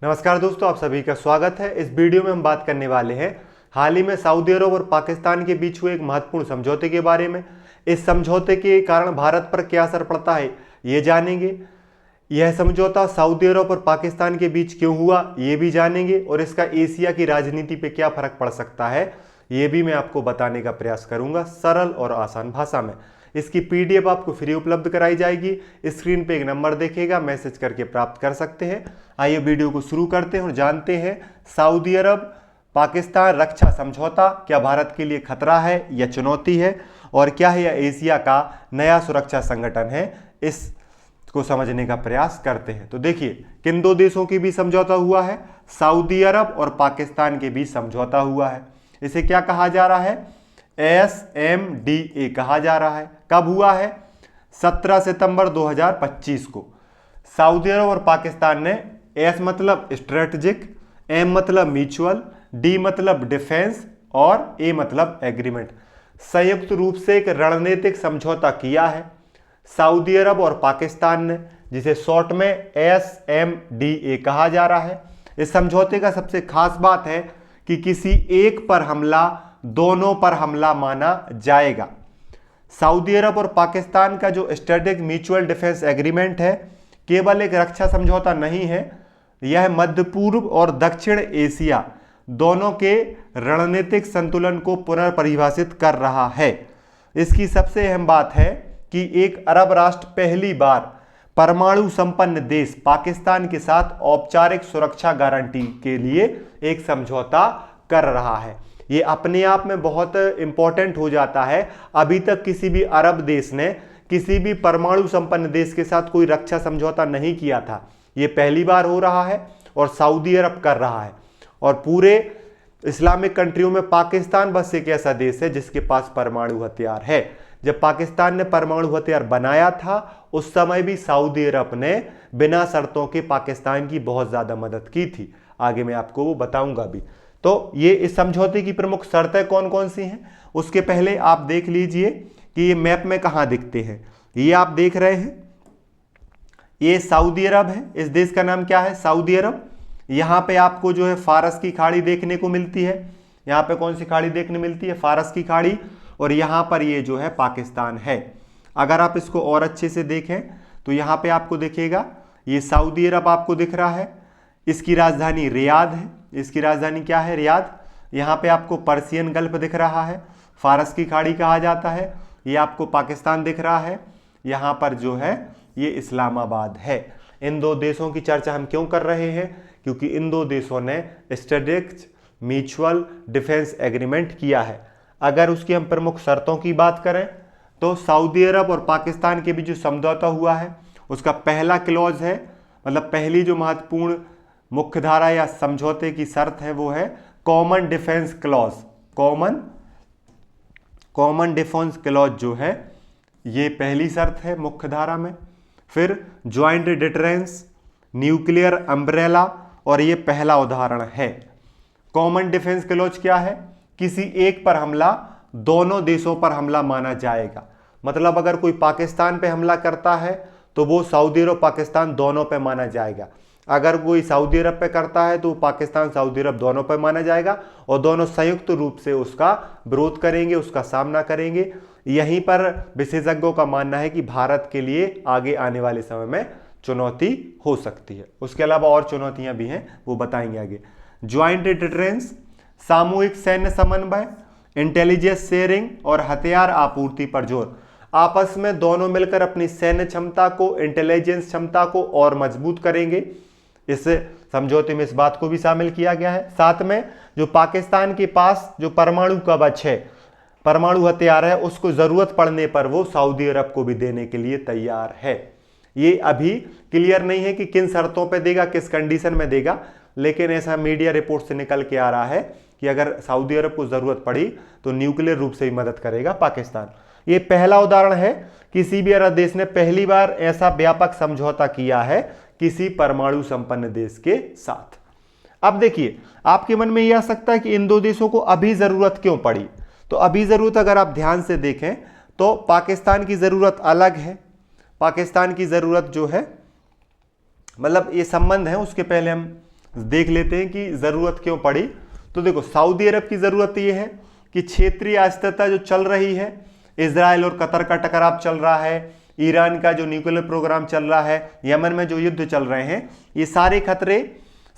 नमस्कार दोस्तों, आप सभी का स्वागत है। इस वीडियो में हम बात करने वाले हैं हाल ही में सऊदी अरब और पाकिस्तान के बीच हुए एक महत्वपूर्ण समझौते के बारे में। इस समझौते के कारण भारत पर क्या असर पड़ता है ये जानेंगे। यह समझौता सऊदी अरब और पाकिस्तान के बीच क्यों हुआ ये भी जानेंगे, और इसका एशिया की राजनीति पे क्या फर्क पड़ सकता है ये भी मैं आपको बताने का प्रयास करूंगा सरल और आसान भाषा में। इसकी पीडीएफ आपको फ्री उपलब्ध कराई जाएगी। स्क्रीन पे एक नंबर देखेगा, मैसेज करके प्राप्त कर सकते हैं। आइए वीडियो को शुरू करते हैं और जानते हैं सऊदी अरब पाकिस्तान रक्षा समझौता क्या भारत के लिए खतरा है या चुनौती है, और क्या है यह एशिया का नया सुरक्षा संगठन है, इसको समझने का प्रयास करते हैं। तो देखिए, किन दो देशों के बीच समझौता हुआ है? सऊदी अरब और पाकिस्तान के बीच समझौता हुआ है। इसे क्या कहा जा रहा है? SMDA कहा जा रहा है। कब हुआ है? 17 सितंबर 2025 को। सऊदी अरब और पाकिस्तान ने S मतलब स्ट्रेटेजिक, M मतलब म्यूचुअल, D मतलब डिफेंस और A मतलब एग्रीमेंट, संयुक्त रूप से एक रणनीतिक समझौता किया है सऊदी अरब और पाकिस्तान ने, जिसे शॉर्ट में SMDA कहा जा रहा है। इस समझौते का सबसे खास बात है कि किसी एक पर हमला दोनों पर हमला माना जाएगा। सऊदी अरब और पाकिस्तान का जो स्ट्रेटेजिक म्यूचुअल डिफेंस एग्रीमेंट है केवल एक रक्षा समझौता नहीं है, यह मध्य पूर्व और दक्षिण एशिया दोनों के रणनीतिक संतुलन को पुनर्परिभाषित कर रहा है। इसकी सबसे अहम बात है कि एक अरब राष्ट्र पहली बार परमाणु संपन्न देश पाकिस्तान के साथ औपचारिक सुरक्षा गारंटी के लिए एक समझौता कर रहा है। ये अपने आप में बहुत इंपॉर्टेंट हो जाता है। अभी तक किसी भी अरब देश ने किसी भी परमाणु संपन्न देश के साथ कोई रक्षा समझौता नहीं किया था। ये पहली बार हो रहा है और सऊदी अरब कर रहा है। और पूरे इस्लामिक कंट्रियों में पाकिस्तान बस एक ऐसा देश है जिसके पास परमाणु हथियार है। जब पाकिस्तान ने परमाणु हथियार बनाया था उस समय भी सऊदी अरब ने बिना शर्तों के पाकिस्तान की बहुत ज्यादा मदद की थी। आगे मैं आपको वो बताऊंगा भी। तो ये इस समझौते की प्रमुख शर्तें कौन कौन सी हैं उसके पहले आप देख लीजिए कि ये मैप में कहां दिखते हैं। ये आप देख रहे हैं, ये सऊदी अरब है। इस देश का नाम क्या है? सऊदी अरब। यहां पे आपको जो है फारस की खाड़ी देखने को मिलती है। यहां पे कौन सी खाड़ी देखने मिलती है? फारस की खाड़ी। और यहां पर ये जो है पाकिस्तान है। अगर आप इसको और अच्छे से देखें तो यहां पे आपको दिखेगा ये सऊदी अरब आपको दिख रहा है। इसकी राजधानी रियाद है। इसकी राजधानी क्या है? रियाद। यहाँ पे आपको पर्सियन गल्फ दिख रहा है, फारस की खाड़ी कहा जाता है। ये आपको पाकिस्तान दिख रहा है। यहाँ पर जो है ये इस्लामाबाद है। इन दो देशों की चर्चा हम क्यों कर रहे हैं? क्योंकि इन दो देशों ने स्ट्रेटेजिक म्यूचुअल डिफेंस एग्रीमेंट किया है। अगर उसकी हम प्रमुख शर्तों की बात करें तो सऊदी अरब और पाकिस्तान के बीच जो समझौता हुआ है उसका पहला क्लॉज है, मतलब पहली जो महत्वपूर्ण मुख्य धारा या समझौते की शर्त है वो है common defence clause. Common defence clause जो है ये पहली शर्त है मुख्य धारा में। फिर ज्वाइंट डिटरेंस, न्यूक्लियर अम्ब्रेला, और ये पहला उदाहरण है। कॉमन डिफेंस क्लॉज क्या है? किसी एक पर हमला दोनों देशों पर हमला माना जाएगा। मतलब अगर कोई पाकिस्तान पे हमला करता है तो वो सऊदी अरब पाकिस्तान दोनों पे माना जाएगा। अगर कोई सऊदी अरब पे करता है तो पाकिस्तान सऊदी अरब दोनों पे माना जाएगा और दोनों संयुक्त रूप से उसका विरोध करेंगे, उसका सामना करेंगे। यहीं पर विशेषज्ञों का मानना है कि भारत के लिए आगे आने वाले समय में चुनौती हो सकती है। उसके अलावा और चुनौतियां भी हैं, वो बताएंगे आगे। ज्वाइंट डिटरेंस, सामूहिक सैन्य समन्वय, इंटेलिजेंस शेयरिंग और हथियार आपूर्ति पर जोर। आपस में दोनों मिलकर अपनी सैन्य क्षमता को, इंटेलिजेंस क्षमता को और मजबूत करेंगे। इस समझौते में इस बात को भी शामिल किया गया है। साथ में जो पाकिस्तान के पास जो परमाणु कवच है, परमाणु हथियार है, उसको जरूरत पड़ने पर वो सऊदी अरब को भी देने के लिए तैयार है। ये अभी क्लियर नहीं है कि किन शर्तों पे देगा, किस कंडीशन में देगा, लेकिन ऐसा मीडिया रिपोर्ट से निकल के आ रहा है कि अगर सऊदी अरब को जरूरत पड़ी तो न्यूक्लियर रूप से भी मदद करेगा पाकिस्तान। ये पहला उदाहरण है किसी भी अरब देश ने पहली बार ऐसा व्यापक समझौता किया है किसी परमाणु संपन्न देश के साथ। अब देखिए, आपके मन में यह आ सकता है कि इन दो देशों को अभी जरूरत क्यों पड़ी? तो अभी जरूरत अगर आप ध्यान से देखें तो पाकिस्तान की जरूरत अलग है। पाकिस्तान की जरूरत जो है, मतलब ये संबंध है, उसके पहले हम देख लेते हैं कि जरूरत क्यों पड़ी। तो देखो, सऊदी अरब की जरूरत यह है कि क्षेत्रीय अस्थिरता जो चल रही है, इजराइल और कतर का टकराव चल रहा है, ईरान का जो न्यूक्लियर प्रोग्राम चल रहा है, यमन में जो युद्ध चल रहे हैं, ये सारे खतरे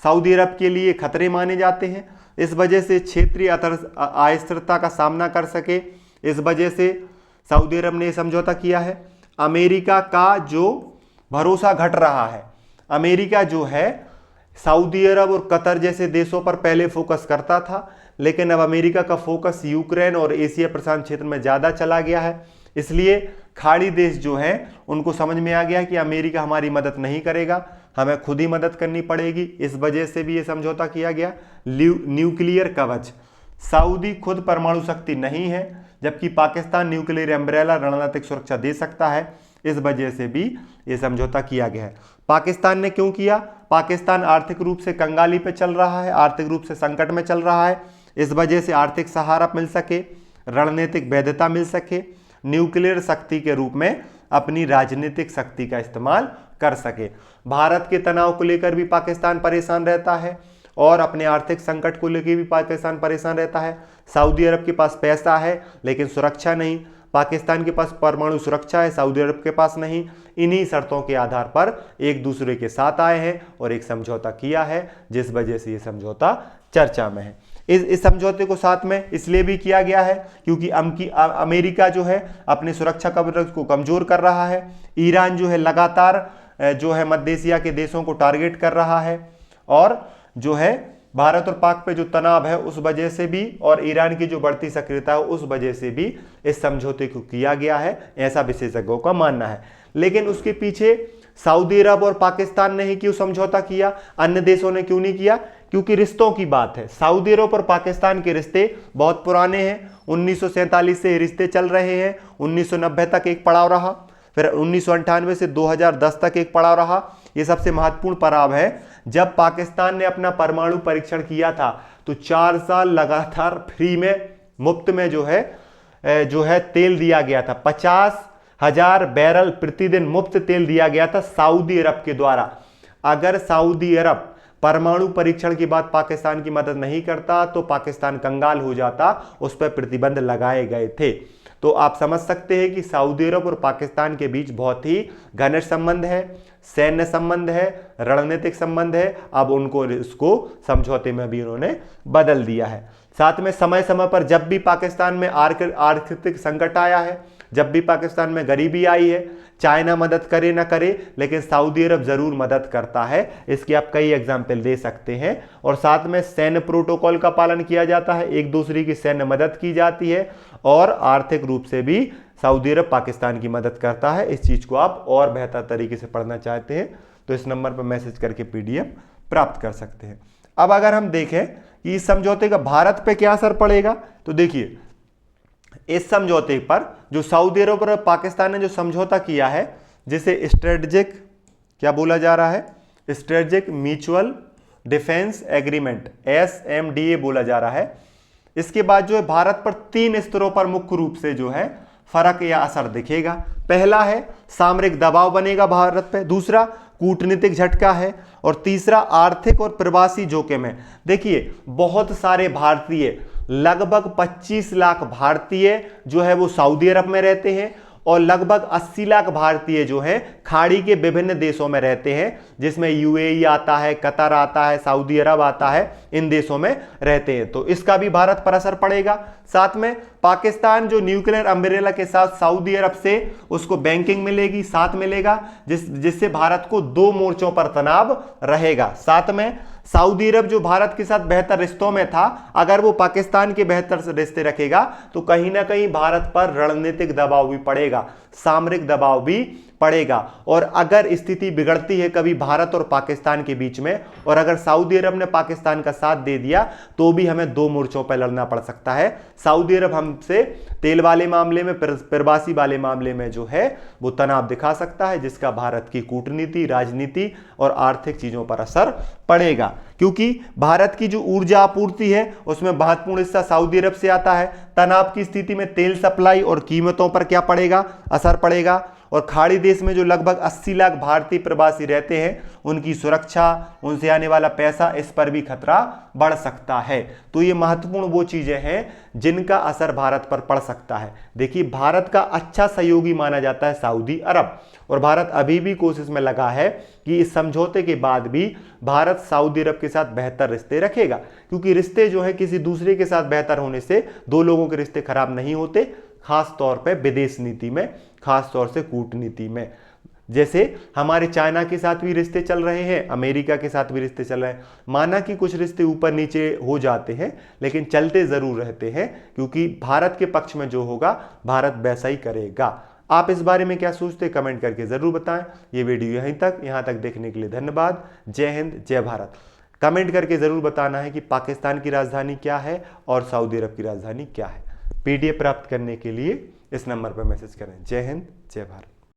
सऊदी अरब के लिए खतरे माने जाते हैं। इस वजह से क्षेत्रीय अस्थिरता का सामना कर सके, इस वजह से सऊदी अरब ने समझौता किया है। अमेरिका का जो भरोसा घट रहा है, अमेरिका जो है सऊदी अरब और कतर जैसे देशों पर पहले फोकस करता था, लेकिन अब अमेरिका का फोकस यूक्रेन और एशिया प्रशांत क्षेत्र में ज़्यादा चला गया है। इसलिए खाड़ी देश जो हैं उनको समझ में आ गया कि अमेरिका हमारी मदद नहीं करेगा, हमें खुद ही मदद करनी पड़ेगी। इस वजह से भी ये समझौता किया गया। न्यूक्लियर कवच, सऊदी खुद परमाणु शक्ति नहीं है, जबकि पाकिस्तान न्यूक्लियर अम्ब्रेला रणनीतिक सुरक्षा दे सकता है। इस वजह से भी ये समझौता किया गया है। पाकिस्तान ने क्यों किया? पाकिस्तान आर्थिक रूप से कंगाली पे चल रहा है, आर्थिक रूप से संकट में चल रहा है। इस वजह से आर्थिक सहारा मिल सके, रणनीतिक वैधता मिल सके, न्यूक्लियर शक्ति के रूप में अपनी राजनीतिक शक्ति का इस्तेमाल कर सके। भारत के तनाव को लेकर भी पाकिस्तान परेशान रहता है और अपने आर्थिक संकट को लेकर भी पाकिस्तान परेशान रहता है। सऊदी अरब के पास पैसा है लेकिन सुरक्षा नहीं, पाकिस्तान के पास परमाणु सुरक्षा है, सऊदी अरब के पास नहीं। इन्हीं शर्तों के आधार पर एक दूसरे के साथ आए हैं और एक समझौता किया है, जिस वजह से ये समझौता चर्चा में है। इस समझौते को साथ में इसलिए भी किया गया है क्योंकि अमेरिका जो है अपने सुरक्षा कवच को कमजोर कर रहा है। ईरान जो है लगातार जो है मध्य एशिया के देशों को टारगेट कर रहा है, और जो है भारत और पाक पे जो तनाव है उस वजह से भी, और ईरान की जो बढ़ती सक्रियता है उस वजह से भी इस समझौते को किया गया है, ऐसा विशेषज्ञों का मानना है। लेकिन उसके पीछे सऊदी अरब और पाकिस्तान ने ही क्यों समझौता किया, अन्य देशों ने क्यों नहीं किया? क्योंकि रिश्तों की बात है। सऊदी अरब और पाकिस्तान के रिश्ते बहुत पुराने हैं, 1947 से रिश्ते चल रहे हैं। 1990 तक एक पड़ाव रहा, फिर 1998 से 2010 तक एक पड़ाव रहा। ये सबसे महत्वपूर्ण पड़ाव है। जब पाकिस्तान ने अपना परमाणु परीक्षण किया था तो 4 साल लगातार फ्री में, मुफ्त में जो है तेल दिया गया था। 50,000 बैरल प्रतिदिन मुफ्त तेल दिया गया था सऊदी अरब के द्वारा। अगर सऊदी अरब परमाणु परीक्षण के बाद पाकिस्तान की मदद नहीं करता तो पाकिस्तान कंगाल हो जाता, उस पर प्रतिबंध लगाए गए थे। तो आप समझ सकते हैं कि सऊदी अरब और पाकिस्तान के बीच बहुत ही घनिष्ठ संबंध है, सैन्य संबंध है, रणनीतिक संबंध है। अब उनको इसको समझौते में भी उन्होंने बदल दिया है। साथ में समय समय पर जब भी पाकिस्तान में आर्थिक संकट आया है, जब भी पाकिस्तान में गरीबी आई है, चाइना मदद करे ना करे लेकिन सऊदी अरब जरूर मदद करता है। इसके आप कई एग्जाम्पल दे सकते हैं। और साथ में सैन्य प्रोटोकॉल का पालन किया जाता है, एक दूसरे की सैन्य मदद की जाती है, और आर्थिक रूप से भी सऊदी अरब पाकिस्तान की मदद करता है। इस चीज को आप और बेहतर तरीके से पढ़ना चाहते हैं तो इस नंबर पर मैसेज करके PDF प्राप्त कर सकते हैं। अब अगर हम देखें कि इस समझौते का भारत पे क्या असर पड़ेगा, तो देखिए इस समझौते पर जो सऊदी अरब और पाकिस्तान ने जो समझौता किया है, जिसे स्ट्रेटेजिक क्या बोला जा रहा है, strategic mutual defence agreement SMDA बोला जा रहा है। इसके बाद जो है भारत पर 3 स्तरों पर मुख्य रूप से जो है फर्क या असर दिखेगा। पहला है सामरिक दबाव बनेगा भारत पे, दूसरा कूटनीतिक झटका है, और तीसरा आर्थिक और प्रवासी जोखिम है। देखिए बहुत सारे भारतीय, लगभग 25 लाख भारतीय जो है वो सऊदी अरब में रहते हैं, और लगभग 80 लाख भारतीय जो हैं खाड़ी के विभिन्न देशों में रहते हैं, जिसमें UAE आता है, कतर आता है, सऊदी अरब आता है, इन देशों में रहते हैं। तो इसका भी भारत पर असर पड़ेगा। साथ में पाकिस्तान जो न्यूक्लियर अम्ब्रेला के साथ सऊदी अरब से उसको बैंकिंग मिलेगी, साथ मिलेगा, जिससे भारत को 2 मोर्चों पर तनाव रहेगा। साथ में सऊदी अरब जो भारत के साथ बेहतर रिश्तों में था, अगर वो पाकिस्तान के बेहतर रिश्ते रखेगा तो कहीं ना कहीं भारत पर रणनीतिक दबाव भी पड़ेगा, सामरिक दबाव भी पड़ेगा। और अगर स्थिति बिगड़ती है कभी भारत और पाकिस्तान के बीच में, और अगर सऊदी अरब ने पाकिस्तान का साथ दे दिया तो भी हमें 2 मोर्चों पर लड़ना पड़ सकता है। सऊदी अरब हमसे तेल वाले मामले में, प्रवासी वाले मामले में जो है वो तनाव दिखा सकता है, जिसका भारत की कूटनीति, राजनीति और आर्थिक चीजों पर असर पड़ेगा। क्योंकि भारत की जो ऊर्जा आपूर्ति है उसमें महत्वपूर्ण हिस्सा सऊदी अरब से आता है। तनाव की स्थिति में तेल सप्लाई और कीमतों पर क्या पड़ेगा, असर पड़ेगा। और खाड़ी देश में जो लगभग 80 लाख भारतीय प्रवासी रहते हैं, उनकी सुरक्षा, उनसे आने वाला पैसा, इस पर भी खतरा बढ़ सकता है। तो ये महत्वपूर्ण वो चीजें हैं जिनका असर भारत पर पड़ सकता है। देखिए, भारत का अच्छा सहयोगी माना जाता है सऊदी अरब, और भारत अभी भी कोशिश में लगा है कि इस समझौते के बाद भी भारत सऊदी अरब के साथ बेहतर रिश्ते रखेगा, क्योंकि रिश्ते जो है किसी दूसरे के साथ बेहतर होने से दो लोगों के रिश्ते खराब नहीं होते, खास तौर पे विदेश नीति में, खास तौर से कूटनीति में। जैसे हमारे चाइना के साथ भी रिश्ते चल रहे हैं, अमेरिका के साथ भी रिश्ते चल रहे हैं। माना कि कुछ रिश्ते ऊपर नीचे हो जाते हैं, लेकिन चलते जरूर रहते हैं, क्योंकि भारत के पक्ष में जो होगा भारत वैसा ही करेगा। आप इस बारे में क्या सोचते हैं, कमेंट करके जरूर बताएं। ये वीडियो यहां तक देखने के लिए धन्यवाद। जय हिंद, जय भारत। कमेंट करके जरूर बताना है कि पाकिस्तान की राजधानी क्या है और सऊदी अरब की राजधानी क्या है। PDF प्राप्त करने के लिए इस नंबर पर मैसेज करें। जय हिंद, जय भारत।